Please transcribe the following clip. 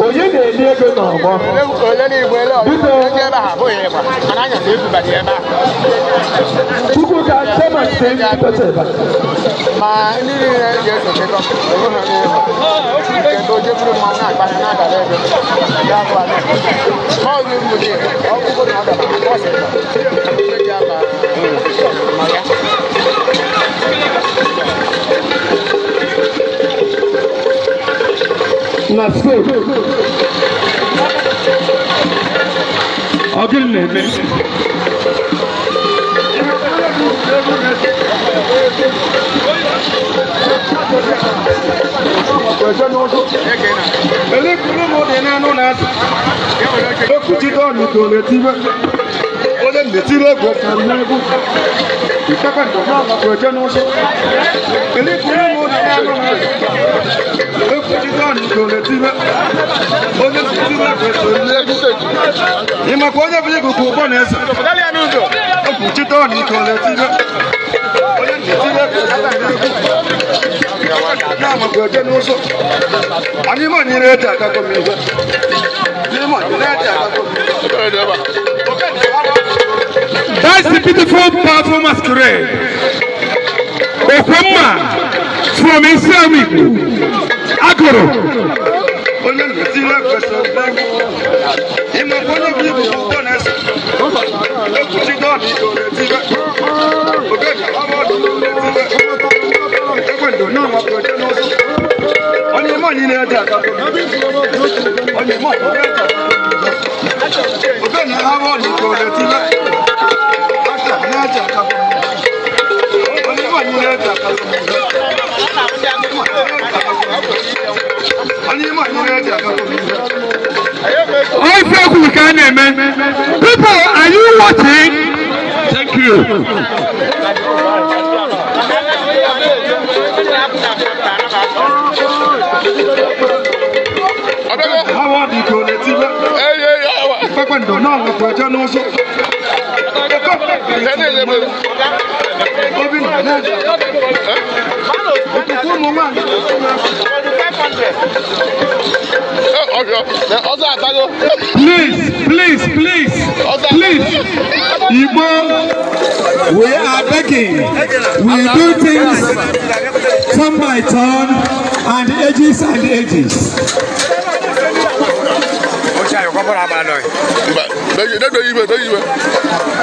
onye na-enye ego n'ọgbọ Chukwu ga-ache ma nse ntọcheba ma ndị niile ga-esokọta onwe ha n'ihu nke oje bụrụ mmanwụ na-akpanye n'abalị ebe ya bụ ala ọzọ mgbede ọgwụgwụ na ọ dara ọsịta eji aba ma ya na steeti ọ gịnị na-eme elekere m dị n'anụ na-azụ okwuchite ọnụ ka oletibe onye na-etiri egwu ka n'egwu ịkpakpando n'ọgbakọ eje n'ụzọ elekere m dị n'anụ na-azụ okwuchite ọnụ ka oletibe onye na-etiri egwu ka n'egwu ịmakwa onye bụ ego ka ụgbọ na-eze okwuchite ọnụ ka oletibe onye na-etiri egwu ka n'egwu na-amagoje n'ụzọ anyị ma anyị na-ede agago m ihe n'ime anyị na-ede agago m That's the beautiful, powerful masquerade. Ogbomma from Isiamaigbo, Agulu. Onye na-etiri egwuregwu ịma onye bụ ibu ụgbọ na-ese ekwuchite ọnụ ike oletibe ogede ọbọdụ oletibe ekwendo na-amagoje n'ụzọ onye ma anyị na-ede agago onye ma anyị na-ede agago ogede ọbọdụ ike oletibe aka na-ede agago onye ma anyị na-ede agago People, are you watching? Thank you. How are you going to do Please. Igbo, we are begging. We do things turn by turn and ages.